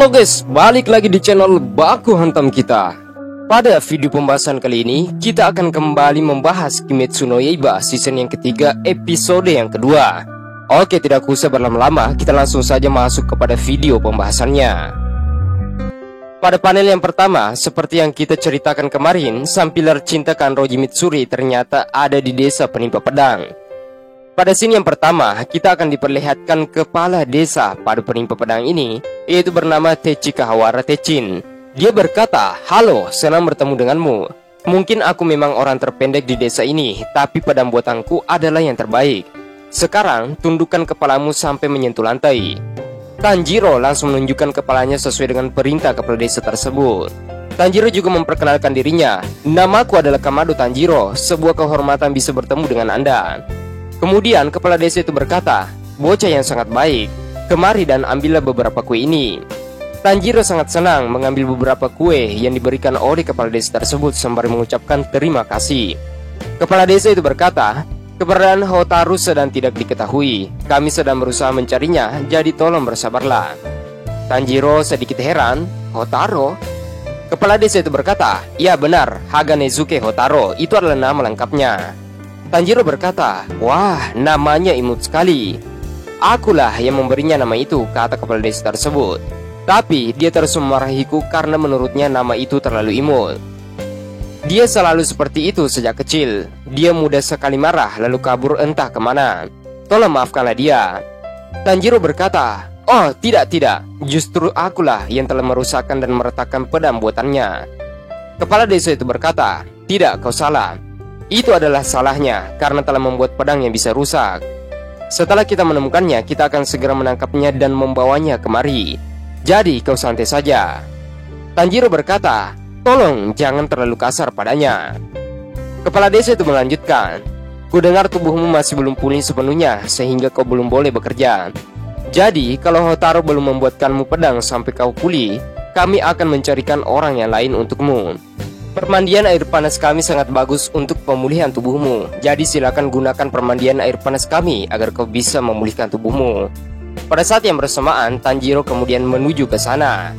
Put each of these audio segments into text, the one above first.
Halo guys, balik lagi di channel Baku Hantam kita. Pada video pembahasan kali ini, kita akan kembali membahas Kimetsu no Yaiba season yang ketiga, episode yang kedua. Oke, tidak usah berlama-lama, kita langsung saja masuk kepada video pembahasannya. Pada panel yang pertama, seperti yang kita ceritakan kemarin, sang pilar cinta Kanroji Mitsuri ternyata ada di desa penimpa pedang. Pada scene yang pertama, kita akan diperlihatkan kepala desa pada penimpa pedang ini, yaitu bernama Techi Kahawara Techin. Dia berkata, "Halo, senang bertemu denganmu. Mungkin aku memang orang terpendek di desa ini, tapi pedang buatanku adalah yang terbaik. Sekarang, tundukkan kepalamu sampai menyentuh lantai." Tanjiro langsung menunjukkan kepalanya sesuai dengan perintah kepala desa tersebut. Tanjiro juga memperkenalkan dirinya, "Namaku adalah Kamado Tanjiro, sebuah kehormatan bisa bertemu dengan Anda." Kemudian kepala desa itu berkata, "Bocah yang sangat baik, kemari dan ambillah beberapa kue ini." Tanjiro sangat senang mengambil beberapa kue yang diberikan oleh kepala desa tersebut sembari mengucapkan terima kasih. Kepala desa itu berkata, "Keberadaan Hotaru sedang tidak diketahui. Kami sedang berusaha mencarinya, jadi tolong bersabarlah." Tanjiro sedikit heran, "Hotaru?" Kepala desa itu berkata, "Ya benar, Haganezuke Hotaru, itu adalah nama lengkapnya." Tanjiro berkata, "Wah, namanya imut sekali. Akulah yang memberinya nama itu," kata kepala desa tersebut. Tapi dia terus memarahiku karena menurutnya nama itu terlalu imut. Dia selalu seperti itu sejak kecil. Dia mudah sekali marah lalu kabur entah kemana. Tolong maafkanlah dia." Tanjiro berkata, "Oh tidak, justru akulah yang telah merusakkan dan meretakkan pedang buatannya." Kepala desa itu berkata, "Tidak, kau salah. Itu adalah salahnya karena telah membuat pedang yang bisa rusak. Setelah kita menemukannya, kita akan segera menangkapnya dan membawanya kemari. Jadi kau santai saja." Tanjiro berkata, "Tolong jangan terlalu kasar padanya." Kepala desa itu melanjutkan, "Kudengar tubuhmu masih belum pulih sepenuhnya sehingga kau belum boleh bekerja. Jadi kalau Hotaru belum membuatkanmu pedang sampai kau pulih, kami akan mencarikan orang yang lain untukmu. Permandian air panas kami sangat bagus untuk pemulihan tubuhmu. Jadi silakan gunakan permandian air panas kami agar kau bisa memulihkan tubuhmu." Pada saat yang bersamaan, Tanjiro kemudian menuju ke sana.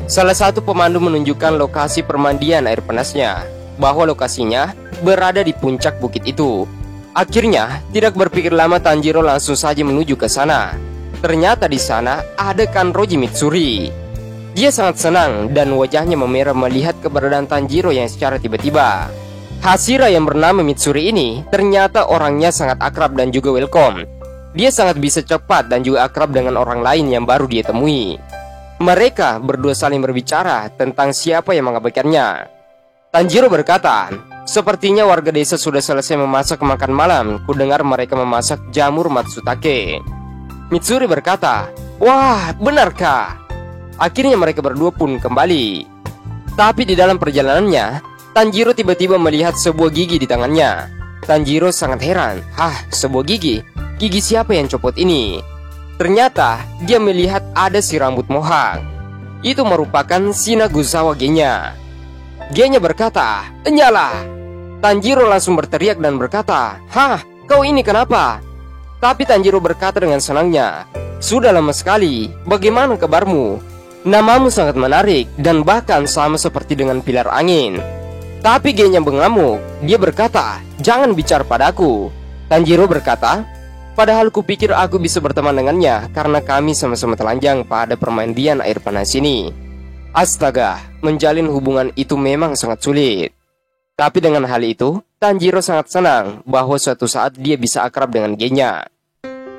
Salah satu pemandu menunjukkan lokasi permandian air panasnya, bahwa lokasinya berada di puncak bukit itu. Akhirnya, tidak berpikir lama Tanjiro langsung saja menuju ke sana. Ternyata di sana ada Kanroji Mitsuri. Dia sangat senang dan wajahnya memerah melihat keberadaan Tanjiro yang secara tiba-tiba. Hashira yang bernama Mitsuri ini ternyata orangnya sangat akrab dan juga welcome. Dia sangat bisa cepat dan juga akrab dengan orang lain yang baru dia temui. Mereka berdua saling berbicara tentang siapa yang mengabaikannya. Tanjiro berkata, "Sepertinya warga desa sudah selesai memasak makan malam. Kudengar mereka memasak jamur matsutake." Mitsuri berkata, "Wah, benarkah?" Akhirnya mereka berdua pun kembali. Tapi di dalam perjalanannya, Tanjiro tiba-tiba melihat sebuah gigi di tangannya. Tanjiro sangat heran. "Hah, sebuah gigi? Gigi siapa yang copot ini?" Ternyata dia melihat ada si rambut mohak. Itu merupakan Shinagusawa Genya. Genya berkata, "Nyala!" Tanjiro langsung berteriak dan berkata, "Hah, kau ini kenapa?" Tapi Tanjiro berkata dengan senangnya, "Sudah lama sekali, bagaimana kabarmu? Namamu sangat menarik dan bahkan sama seperti dengan pilar angin." Tapi Genya mengamuk. Dia berkata, "Jangan bicara padaku." Tanjiro berkata, "Padahal kupikir aku bisa berteman dengannya karena kami sama-sama telanjang pada permandian air panas ini. Astaga, menjalin hubungan itu memang sangat sulit." Tapi dengan hal itu, Tanjiro sangat senang bahwa suatu saat dia bisa akrab dengan Genya.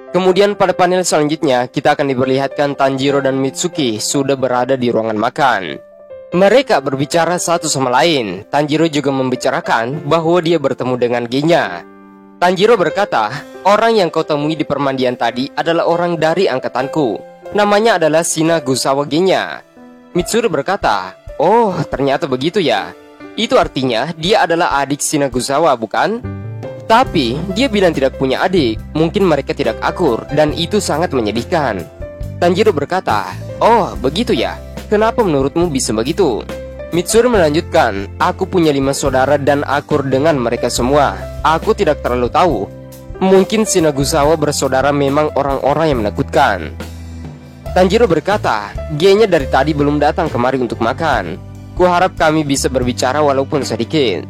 Kemudian pada panel selanjutnya, kita akan diperlihatkan Tanjiro dan Mitsuki sudah berada di ruangan makan. Mereka berbicara satu sama lain. Tanjiro juga membicarakan bahwa dia bertemu dengan Genya. Tanjiro berkata, "Orang yang kau temui di permandian tadi adalah orang dari angkatanku. Namanya adalah Shinagusawa Genya." Mitsuri berkata, "Oh, ternyata begitu ya. Itu artinya dia adalah adik Shinagusawa, bukan? Tapi dia bilang tidak punya adik. Mungkin mereka tidak akur dan itu sangat menyedihkan." Tanjiro berkata, "Oh, begitu ya. Kenapa menurutmu bisa begitu?" Mitsuri melanjutkan, "Aku punya 5 saudara dan akur dengan mereka semua. Aku tidak terlalu tahu. Mungkin Shinagusawa bersaudara memang orang-orang yang menakutkan." Tanjiro berkata, G-nya dari tadi belum datang kemari untuk makan. Kuharap kami bisa berbicara walaupun sedikit.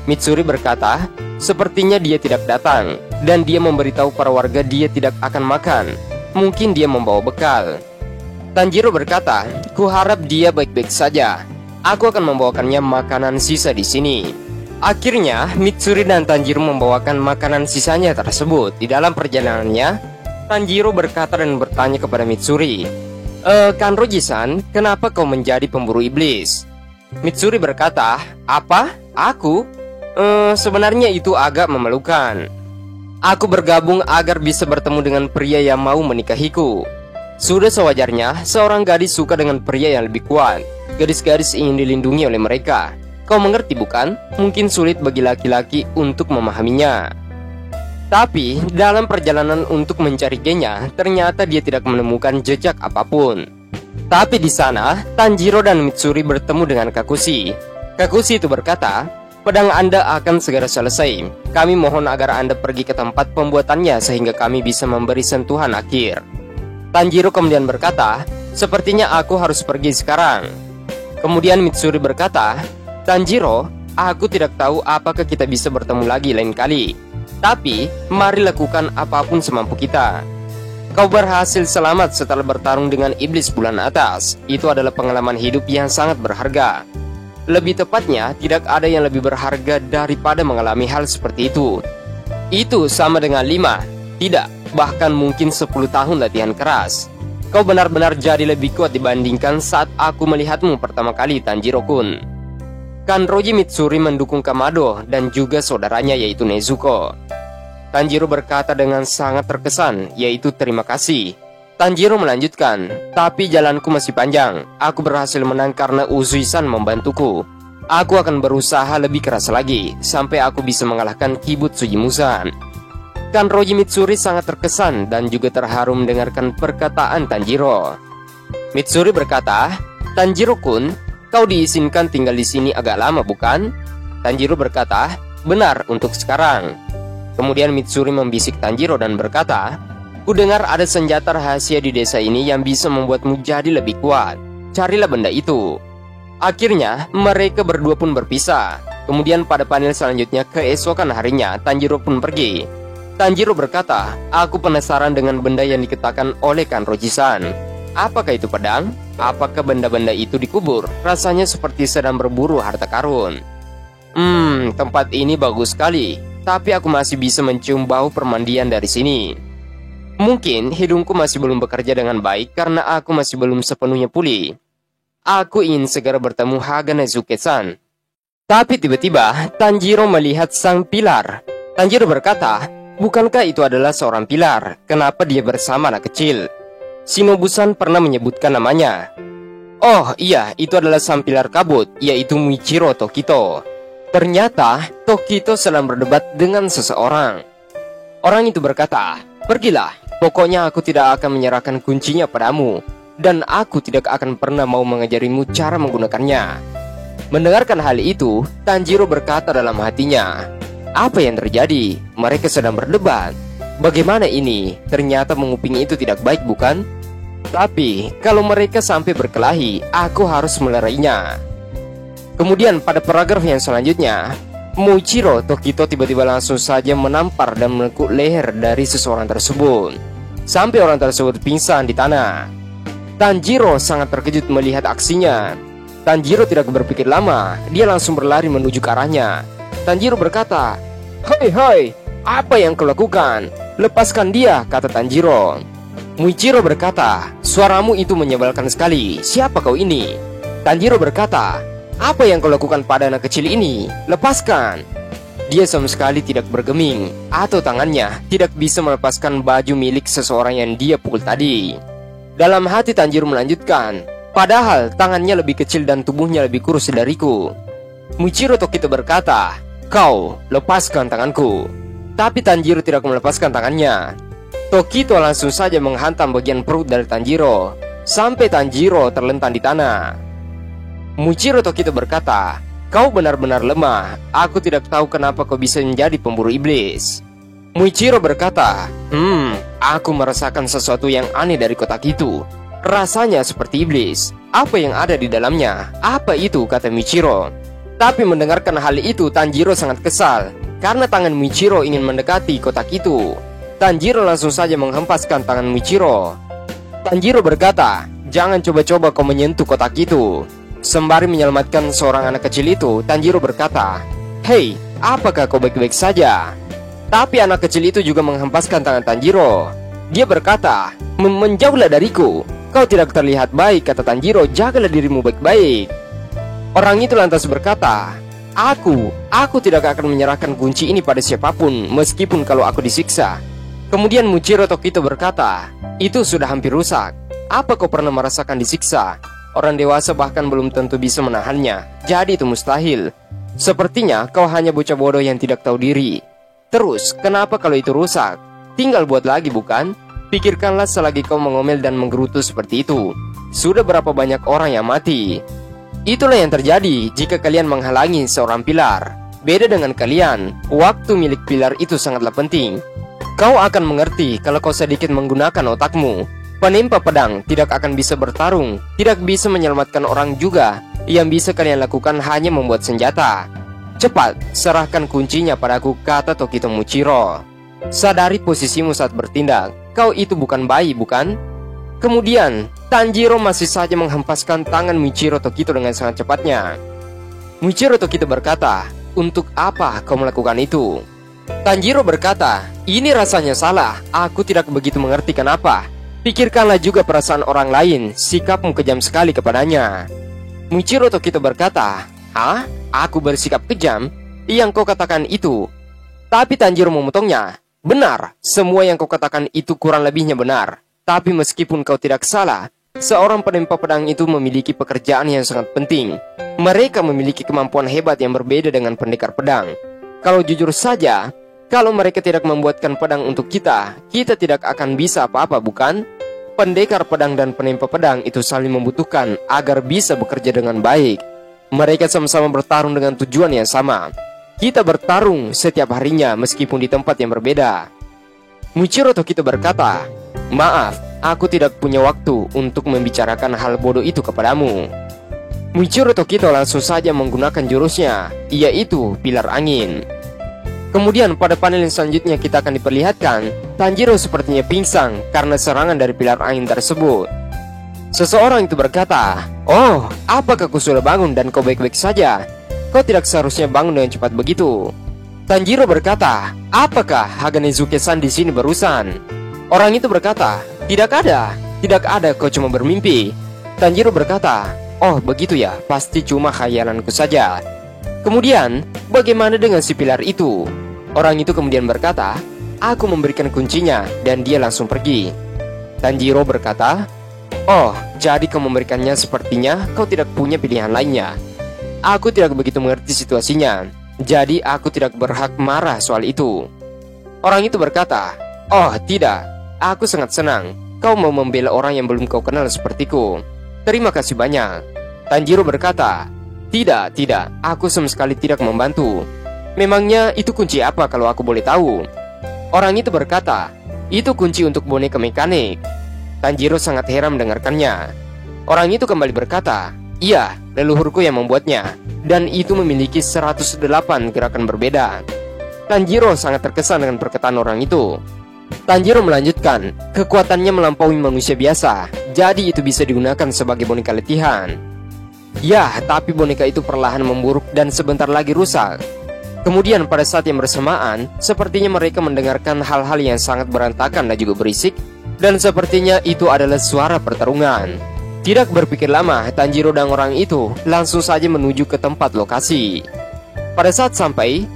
Mitsuri berkata, sepertinya dia tidak datang, dan dia memberitahu para warga dia tidak akan makan. Mungkin dia membawa bekal. Tanjiro berkata, kuharap dia baik-baik saja. Aku akan membawakannya makanan sisa di sini. Akhirnya, Mitsuri dan Tanjiro membawakan makanan sisanya tersebut. Di dalam perjalanannya, Tanjiro berkata dan bertanya kepada Mitsuri, Kanroji-san, kenapa kau menjadi pemburu iblis? Mitsuri berkata, apa? Aku? Sebenarnya itu agak memalukan. Aku bergabung agar bisa bertemu dengan pria yang mau menikahiku. Sudah sewajarnya, seorang gadis suka dengan pria yang lebih kuat. Gadis-gadis ingin dilindungi oleh mereka. Kau mengerti bukan? Mungkin sulit bagi laki-laki untuk memahaminya. Tapi, dalam perjalanan untuk mencari G-nya, ternyata dia tidak menemukan jejak apapun. Tapi di sana, Tanjiro dan Mitsuri bertemu dengan Kakushi. Kakushi itu berkata, pedang Anda akan segera selesai. Kami mohon agar Anda pergi ke tempat pembuatannya sehingga kami bisa memberi sentuhan akhir. Tanjiro kemudian berkata, sepertinya aku harus pergi sekarang. Kemudian Mitsuri berkata, Tanjiro, aku tidak tahu apakah kita bisa bertemu lagi lain kali. Tapi, mari lakukan apapun semampu kita. Kau berhasil selamat setelah bertarung dengan iblis bulan atas. Itu adalah pengalaman hidup yang sangat berharga. Lebih tepatnya, tidak ada yang lebih berharga daripada mengalami hal seperti itu. Itu sama dengan 5, tidak, bahkan mungkin 10 tahun latihan keras. Kau benar-benar jadi lebih kuat dibandingkan saat aku melihatmu pertama kali, Tanjiro-kun. Kanroji Mitsuri mendukung Kamado dan juga saudaranya yaitu Nezuko. Tanjiro berkata dengan sangat terkesan, yaitu terima kasih. Tanjiro melanjutkan, tapi jalanku masih panjang. Aku berhasil menang karena Uzui-san membantuku. Aku akan berusaha lebih keras lagi, sampai aku bisa mengalahkan Kibut Sujimusan. Kanroji Mitsuri sangat terkesan dan juga terharu mendengarkan perkataan Tanjiro. Mitsuri berkata, Tanjiro-kun, kau diizinkan tinggal di sini agak lama bukan? Tanjiro berkata, benar untuk sekarang. Kemudian Mitsuri membisik Tanjiro dan berkata, kudengar ada senjata rahasia di desa ini yang bisa membuatmu jadi lebih kuat. Carilah benda itu. Akhirnya, mereka berdua pun berpisah. Kemudian pada panel selanjutnya keesokan harinya, Tanjiro pun pergi. Tanjiro berkata, aku penasaran dengan benda yang dikatakan oleh Kanroji-san. Apakah itu pedang? Apakah benda-benda itu dikubur? Rasanya seperti sedang berburu harta karun. Tempat ini bagus sekali. Tapi aku masih bisa mencium bau permandian dari sini. Mungkin hidungku masih belum bekerja dengan baik karena aku masih belum sepenuhnya pulih. Aku ingin segera bertemu Haga Nezuke-san. Tapi tiba-tiba Tanjiro melihat sang pilar. Tanjiro berkata, bukankah itu adalah seorang pilar? Kenapa dia bersama anak kecil? Shinobu-san pernah menyebutkan namanya. Oh iya, itu adalah sang pilar kabut, yaitu Muichiro Tokito. Ternyata Tokito sedang berdebat dengan seseorang. Orang itu berkata, pergilah, pokoknya aku tidak akan menyerahkan kuncinya padamu. Dan aku tidak akan pernah mau mengajarimu cara menggunakannya. Mendengarkan hal itu, Tanjiro berkata dalam hatinya, apa yang terjadi? Mereka sedang berdebat. Bagaimana ini? Ternyata menguping itu tidak baik bukan? Tapi kalau mereka sampai berkelahi, aku harus melerainya. Kemudian pada paragraf yang selanjutnya, Muichiro Tokito tiba-tiba langsung saja menampar dan menekuk leher dari seseorang tersebut, sampai orang tersebut pingsan di tanah. Tanjiro sangat terkejut melihat aksinya. Tanjiro tidak berpikir lama, dia langsung berlari menuju ke arahnya. Tanjiro berkata, hei, apa yang kau lakukan? Lepaskan dia, kata Tanjiro. Muichiro berkata, suaramu itu menyebalkan sekali, siapa kau ini? Tanjiro berkata, apa yang kau lakukan pada anak kecil ini? Lepaskan. Dia sama sekali tidak bergeming, atau tangannya tidak bisa melepaskan baju milik seseorang yang dia pukul tadi. Dalam hati Tanjiro melanjutkan, padahal tangannya lebih kecil dan tubuhnya lebih kurus dariku. Muichiro Tokito berkata, kau lepaskan tanganku. Tapi Tanjiro tidak melepaskan tangannya. Tokito langsung saja menghantam bagian perut dari Tanjiro, sampai Tanjiro terlentang di tanah. Muichiro Tokito berkata, kau benar-benar lemah. Aku tidak tahu kenapa kau bisa menjadi pemburu iblis. Muichiro berkata, aku merasakan sesuatu yang aneh dari kotak itu. Rasanya seperti iblis. Apa yang ada di dalamnya? Apa itu? Kata Michiro. Tapi mendengarkan hal itu, Tanjiro sangat kesal karena tangan Michiro ingin mendekati kotak itu. Tanjiro langsung saja menghempaskan tangan Michiro. Tanjiro berkata, "Jangan coba-coba kau menyentuh kotak itu." Sembari menyelamatkan seorang anak kecil itu, Tanjiro berkata, "Hei, apakah kau baik-baik saja?" Tapi anak kecil itu juga menghempaskan tangan Tanjiro. Dia berkata, "Menjauhlah dariku. Kau tidak terlihat baik," kata Tanjiro, "jagalah dirimu baik-baik." Orang itu lantas berkata, Aku tidak akan menyerahkan kunci ini pada siapapun, meskipun kalau aku disiksa." Kemudian Muichiro Tokito berkata, "Itu sudah hampir rusak. Apa kau pernah merasakan disiksa? Orang dewasa bahkan belum tentu bisa menahannya, jadi itu mustahil. Sepertinya kau hanya bocah bodoh yang tidak tahu diri. Terus, kenapa kalau itu rusak? Tinggal buat lagi, bukan? Pikirkanlah selagi kau mengomel dan menggerutu seperti itu. Sudah berapa banyak orang yang mati?" Itulah yang terjadi jika kalian menghalangi seorang pilar. Beda dengan kalian, waktu milik pilar itu sangatlah penting. Kau akan mengerti kalau kau sedikit menggunakan otakmu. Penempa pedang tidak akan bisa bertarung, tidak bisa menyelamatkan orang juga. Yang bisa kalian lakukan hanya membuat senjata. Cepat, serahkan kuncinya padaku, kata Tokito Muichiro. Sadari posisimu saat bertindak. Kau itu bukan bayi, bukan? Kemudian, Tanjiro masih saja menghempaskan tangan Muichiro Tokito dengan sangat cepatnya. Muichiro Tokito berkata, "Untuk apa kau melakukan itu?" Tanjiro berkata, "Ini rasanya salah. Aku tidak begitu mengerti kenapa. Pikirkanlah juga perasaan orang lain. Sikapmu kejam sekali kepadanya." Muichiro Tokito berkata, "Hah? Aku bersikap kejam? Yang kau katakan itu?" Tapi Tanjiro memotongnya. "Benar, semua yang kau katakan itu kurang lebihnya benar. Tapi meskipun kau tidak salah, seorang penempa pedang itu memiliki pekerjaan yang sangat penting. Mereka memiliki kemampuan hebat yang berbeda dengan pendekar pedang. Kalau jujur saja, kalau mereka tidak membuatkan pedang untuk kita tidak akan bisa apa-apa, bukan? Pendekar pedang dan penempa pedang itu saling membutuhkan agar bisa bekerja dengan baik. Mereka sama-sama bertarung dengan tujuan yang sama. Kita bertarung setiap harinya meskipun di tempat yang berbeda." Muichiro Tokito berkata, "Maaf, aku tidak punya waktu untuk membicarakan hal bodoh itu kepadamu." Muichiro Tokito langsung saja menggunakan jurusnya, yaitu pilar angin. Kemudian pada panel yang selanjutnya kita akan diperlihatkan Tanjiro sepertinya pingsan karena serangan dari pilar angin tersebut. Seseorang itu berkata, "Oh, apakah kau sudah bangun dan kau baik-baik saja? Kau tidak seharusnya bangun dengan cepat begitu." Tanjiro berkata, "Apakah Haganezuke-san di sini barusan?" Orang itu berkata, tidak ada, kau cuma bermimpi." Tanjiro berkata, "Oh begitu ya, pasti cuma khayalanku saja." Kemudian, bagaimana dengan si pilar itu? Orang itu kemudian berkata, "Aku memberikan kuncinya," dan dia langsung pergi. Tanjiro berkata, "Oh, jadi kau memberikannya, sepertinya kau tidak punya pilihan lainnya. Aku tidak begitu mengerti situasinya, jadi aku tidak berhak marah soal itu." Orang itu berkata, "Oh tidak, aku sangat senang kau mau membela orang yang belum kau kenal sepertiku. Terima kasih banyak." Tanjiro berkata, Tidak, aku sama sekali tidak membantu. Memangnya itu kunci apa kalau aku boleh tahu?" Orang itu berkata, "Itu kunci untuk boneka mekanik." Tanjiro sangat heran mendengarkannya. Orang itu kembali berkata, "Iya, leluhurku yang membuatnya, dan itu memiliki 108 gerakan berbeda." Tanjiro sangat terkesan dengan perkataan orang itu. Tanjiro melanjutkan, "Kekuatannya melampaui manusia biasa, jadi itu bisa digunakan sebagai boneka latihan." Ya, tapi boneka itu perlahan memburuk dan sebentar lagi rusak. Kemudian pada saat yang bersamaan, sepertinya mereka mendengarkan hal-hal yang sangat berantakan dan juga berisik, dan sepertinya itu adalah suara pertarungan. Tidak berpikir lama, Tanjiro dan orang itu langsung saja menuju ke tempat lokasi. Pada saat sampai,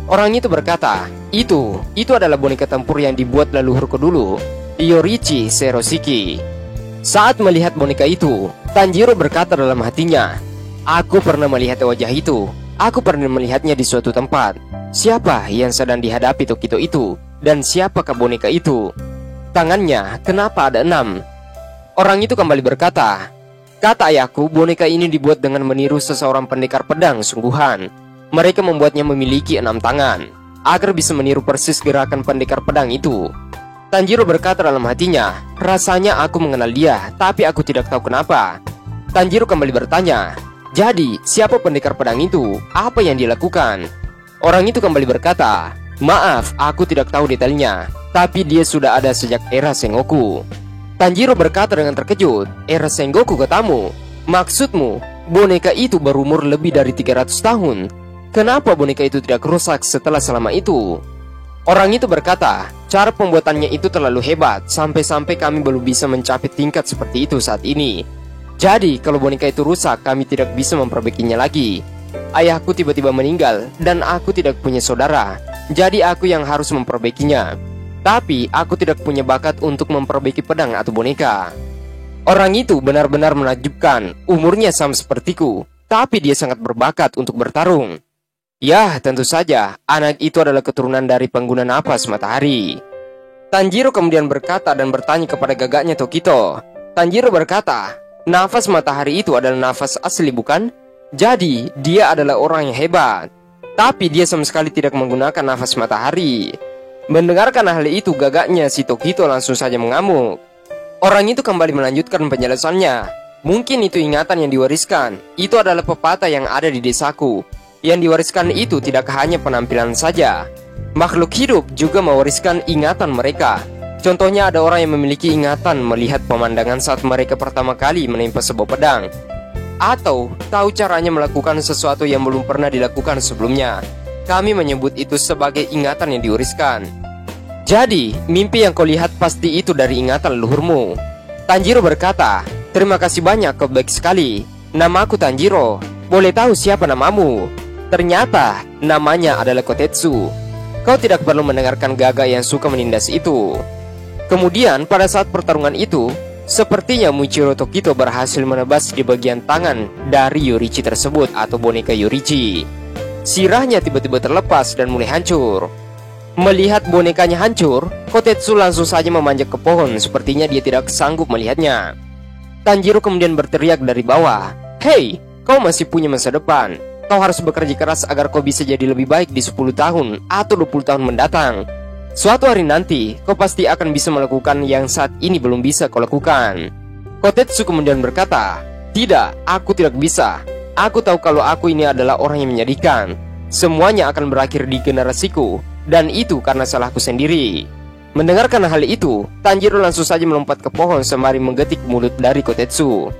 orang itu berkata, Itu adalah boneka tempur yang dibuat leluhurku dulu, Yorichi Seroshiki." Saat melihat boneka itu, Tanjiro berkata dalam hatinya, "Aku pernah melihat wajah itu. Aku pernah melihatnya di suatu tempat. Siapa yang sedang dihadapi Tokito itu? Dan siapakah boneka itu? Tangannya kenapa ada 6? Orang itu kembali berkata, "Kata ayahku, boneka ini dibuat dengan meniru seseorang pendekar pedang sungguhan. Mereka membuatnya memiliki 6 tangan, agar bisa meniru persis gerakan pendekar pedang itu." Tanjiro berkata dalam hatinya, rasanya aku mengenal dia, tapi aku tidak tahu kenapa. Tanjiro kembali bertanya, jadi siapa pendekar pedang itu? Apa yang dilakukan? Orang itu kembali berkata, maaf, aku tidak tahu detailnya, tapi dia sudah ada sejak era Sengoku. Tanjiro berkata dengan terkejut, era Sengoku katamu? Maksudmu, boneka itu berumur lebih dari 300 tahun. Kenapa boneka itu tidak rusak setelah selama itu? Orang itu berkata, cara pembuatannya itu terlalu hebat, sampai-sampai kami belum bisa mencapai tingkat seperti itu saat ini. Jadi, kalau boneka itu rusak, kami tidak bisa memperbaikinya lagi. Ayahku tiba-tiba meninggal, dan aku tidak punya saudara. Jadi aku yang harus memperbaikinya. Tapi, aku tidak punya bakat untuk memperbaiki pedang atau boneka. Orang itu benar-benar menakjubkan, umurnya sama sepertiku, tapi dia sangat berbakat untuk bertarung. Ya, tentu saja, anak itu adalah keturunan dari pengguna napas matahari. Tanjiro kemudian berkata dan bertanya kepada gagaknya Tokito. Tanjiro berkata, nafas matahari itu adalah nafas asli bukan? Jadi, dia adalah orang yang hebat. Tapi dia sama sekali tidak menggunakan nafas matahari. Mendengarkan hal itu, gagaknya si Tokito langsung saja mengamuk. Orang itu kembali melanjutkan penjelasannya. Mungkin itu ingatan yang diwariskan. Itu adalah pepatah yang ada di desaku. Yang diwariskan itu tidak hanya penampilan saja. Makhluk hidup juga mewariskan ingatan mereka. Contohnya ada orang yang memiliki ingatan melihat pemandangan saat mereka pertama kali menimpa sebuah pedang, atau tahu caranya melakukan sesuatu yang belum pernah dilakukan sebelumnya. Kami menyebut itu sebagai ingatan yang diwariskan. Jadi, mimpi yang kau lihat pasti itu dari ingatan leluhurmu. Tanjiro berkata, terima kasih banyak, kau baik sekali. Namaku Tanjiro. Boleh tahu siapa namamu? Ternyata namanya adalah Kotetsu. Kau tidak perlu mendengarkan gagak yang suka menindas itu. Kemudian pada saat pertarungan itu, sepertinya Muichiro Tokito berhasil menebas di bagian tangan dari Yorichi tersebut atau boneka Yorichi. Sirahnya tiba-tiba terlepas dan mulai hancur. Melihat bonekanya hancur, Kotetsu langsung saja memanjat ke pohon. Sepertinya dia tidak sanggup melihatnya. Tanjiro kemudian berteriak dari bawah, hei, kau masih punya masa depan. Kau harus bekerja keras agar kau bisa jadi lebih baik di 10 tahun atau 20 tahun mendatang. Suatu hari nanti, kau pasti akan bisa melakukan yang saat ini belum bisa kau lakukan. Kotetsu kemudian berkata, tidak, aku tidak bisa. Aku tahu kalau aku ini adalah orang yang menyedihkan. Semuanya akan berakhir di generasiku, dan itu karena salahku sendiri. Mendengarkan hal itu, Tanjiro langsung saja melompat ke pohon sembari menggetik mulut dari Kotetsu.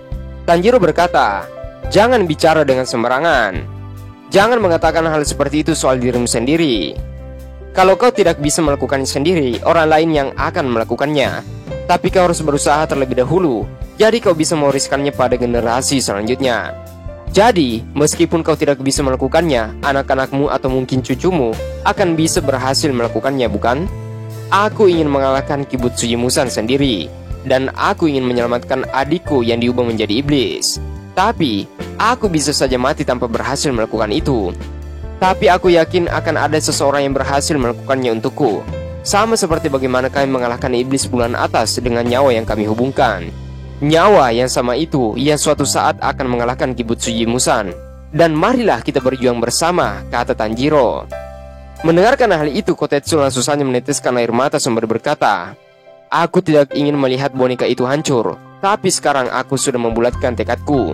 Tanjiro berkata, jangan bicara dengan sembarangan. Jangan mengatakan hal seperti itu soal dirimu sendiri. Kalau kau tidak bisa melakukannya sendiri, orang lain yang akan melakukannya. Tapi kau harus berusaha terlebih dahulu, jadi kau bisa mewariskannya pada generasi selanjutnya. Jadi, meskipun kau tidak bisa melakukannya, anak-anakmu atau mungkin cucumu akan bisa berhasil melakukannya, bukan? Aku ingin mengalahkan Kibutsuji Musan sendiri, dan aku ingin menyelamatkan adikku yang diubah menjadi iblis. Tapi, aku bisa saja mati tanpa berhasil melakukan itu. Tapi aku yakin akan ada seseorang yang berhasil melakukannya untukku. Sama seperti bagaimana kami mengalahkan iblis bulan atas dengan nyawa yang kami hubungkan. Nyawa yang sama itu yang suatu saat akan mengalahkan Kibutsuji Musan. Dan marilah kita berjuang bersama, kata Tanjiro. Mendengarkan hal itu, Kotetsu langsung saja meneteskan air mata sembari berkata, aku tidak ingin melihat boneka itu hancur. Tapi sekarang aku sudah membulatkan tekadku.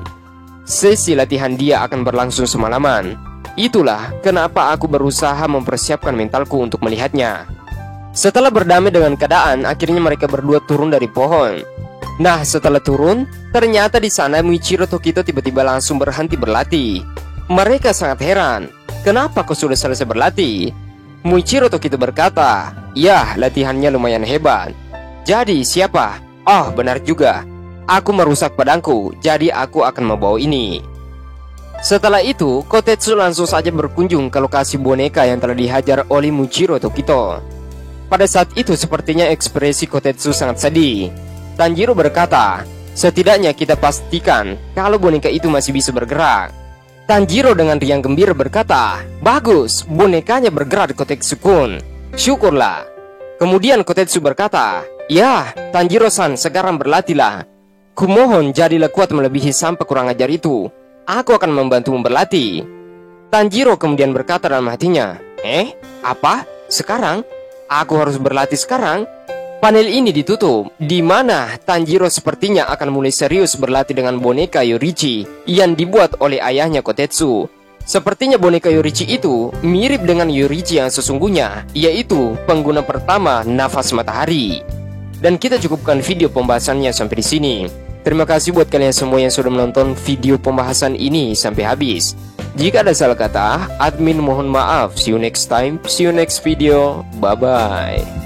Sesi latihan dia akan berlangsung semalaman. Itulah kenapa aku berusaha mempersiapkan mentalku untuk melihatnya. Setelah berdamai dengan keadaan, akhirnya mereka berdua turun dari pohon. Nah, setelah turun, ternyata di sana Muichiro Tokito tiba-tiba langsung berhenti berlatih. Mereka sangat heran. Kenapa kau sudah selesai berlatih? Muichiro Tokito berkata, ya, latihannya lumayan hebat. Jadi, siapa? Oh, benar juga. Aku merusak pedangku, jadi aku akan membawa ini. Setelah itu, Kotetsu langsung saja berkunjung ke lokasi boneka yang telah dihajar oleh Muichiro Tokito. Pada saat itu sepertinya ekspresi Kotetsu sangat sedih. Tanjiro berkata, setidaknya kita pastikan kalau boneka itu masih bisa bergerak. Tanjiro dengan riang gembira berkata, bagus, bonekanya bergerak Kotetsu-kun. Syukurlah. Kemudian Kotetsu berkata, ya, Tanjiro-san, sekarang berlatihlah. Kumohon jadilah kuat melebihi sampai kurang ajar itu. Aku akan membantumu berlatih. Tanjiro kemudian berkata dalam hatinya, apa? Sekarang? Aku harus berlatih sekarang? Panel ini ditutup, di mana Tanjiro sepertinya akan mulai serius berlatih dengan boneka Yorichi yang dibuat oleh ayahnya Kotetsu. Sepertinya boneka Yorichi itu mirip dengan Yorichi yang sesungguhnya, yaitu pengguna pertama nafas matahari. Dan kita cukupkan video pembahasannya sampai di sini. Terima kasih buat kalian semua yang sudah menonton video pembahasan ini sampai habis. Jika ada salah kata, admin mohon maaf. See you next time, see you next video, bye-bye.